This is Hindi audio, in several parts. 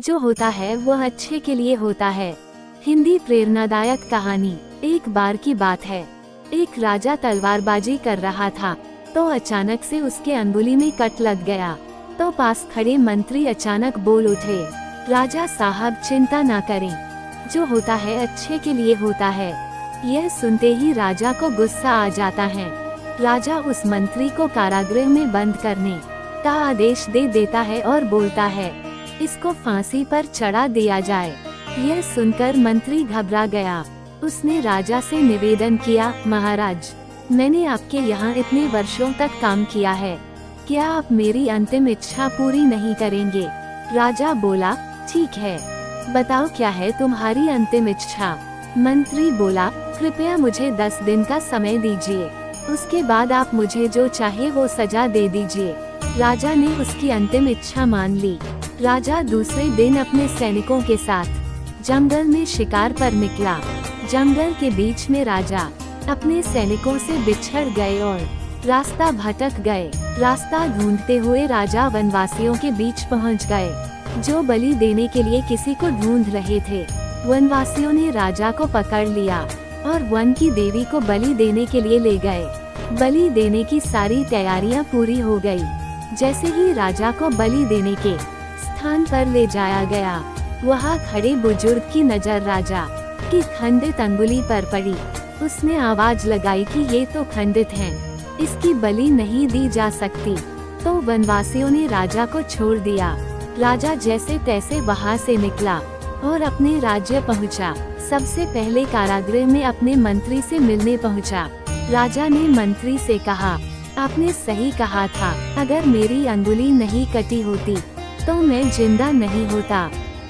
जो होता है वो अच्छे के लिए होता है। हिंदी प्रेरणादायक कहानी। एक बार की बात है, एक राजा तलवारबाजी कर रहा था तो अचानक से उसके अंगुली में कट लग गया। तो पास खड़े मंत्री अचानक बोल उठे, राजा साहब चिंता ना करें, जो होता है अच्छे के लिए होता है। यह सुनते ही राजा को गुस्सा आ जाता है। राजा उस मंत्री को कारागृह में बंद करने का आदेश दे देता है और बोलता है, इसको फांसी पर चढ़ा दिया जाए। यह सुनकर मंत्री घबरा गया। उसने राजा से निवेदन किया, महाराज, मैंने आपके यहाँ इतने वर्षों तक काम किया है, क्या आप मेरी अंतिम इच्छा पूरी नहीं करेंगे? राजा बोला, ठीक है, बताओ क्या है तुम्हारी अंतिम इच्छा? मंत्री बोला, कृपया मुझे 10 दिन का समय दीजिए, उसके बाद आप मुझे जो चाहे वो सजा दे दीजिए। राजा ने उसकी अंतिम इच्छा मान ली। राजा दूसरे दिन अपने सैनिकों के साथ जंगल में शिकार पर निकला। जंगल के बीच में राजा अपने सैनिकों से बिछड़ गए और रास्ता भटक गए। रास्ता ढूंढते हुए राजा वनवासियों के बीच पहुंच गए, जो बलि देने के लिए किसी को ढूंढ रहे थे। वनवासियों ने राजा को पकड़ लिया और वन की देवी को बलि देने के लिए ले गए। बलि देने की सारी तैयारियां पूरी हो गई। जैसे ही राजा को बलि देने के स्थान पर ले जाया गया, वहां खड़े बुजुर्ग की नजर राजा की खंडित अंगुली पर पड़ी। उसने आवाज लगाई कि ये तो खंडित है, इसकी बलि नहीं दी जा सकती। तो वनवासियों ने राजा को छोड़ दिया। राजा जैसे तैसे वहां से निकला और अपने राज्य पहुंचा। सबसे पहले कारागृह में अपने मंत्री से मिलने पहुंचा। राजा ने मंत्री से कहा, आपने सही कहा था, अगर मेरी अंगुली नहीं कटी होती तो मैं जिंदा नहीं होता।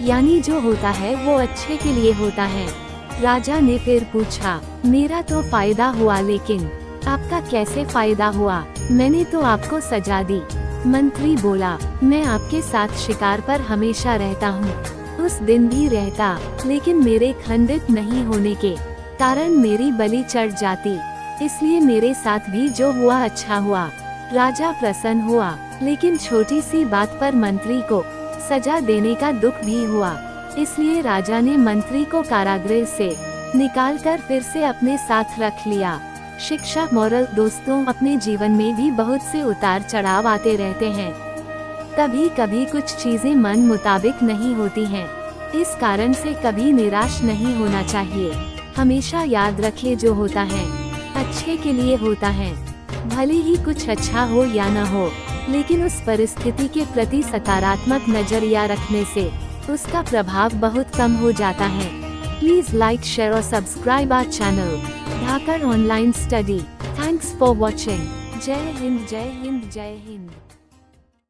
यानी जो होता है वो अच्छे के लिए होता है। राजा ने फिर पूछा, मेरा तो फायदा हुआ, लेकिन आपका कैसे फायदा हुआ? मैंने तो आपको सजा दी। मंत्री बोला, मैं आपके साथ शिकार पर हमेशा रहता हूँ, उस दिन भी रहता, लेकिन मेरे खंडित नहीं होने के कारण मेरी बलि चढ़ जाती, इसलिए मेरे साथ भी जो हुआ अच्छा हुआ। राजा प्रसन्न हुआ, लेकिन छोटी सी बात पर मंत्री को सजा देने का दुख भी हुआ। इसलिए राजा ने मंत्री को कारागृह से निकालकर फिर से अपने साथ रख लिया। शिक्षा मोरल दोस्तों, अपने जीवन में भी बहुत से उतार चढ़ाव आते रहते हैं। कभी कभी कुछ चीजें मन मुताबिक नहीं होती हैं, इस कारण से कभी निराश नहीं होना चाहिए। हमेशा याद रखिए, जो होता है अच्छे के लिए होता है। भले ही कुछ अच्छा हो या न हो, लेकिन उस परिस्थिति के प्रति सकारात्मक नजरिया रखने से उसका प्रभाव बहुत कम हो जाता है। प्लीज लाइक, शेयर और subscribe our channel Dhakar online study. Thanks for watching. जय हिंद, जय हिंद, जय हिंद।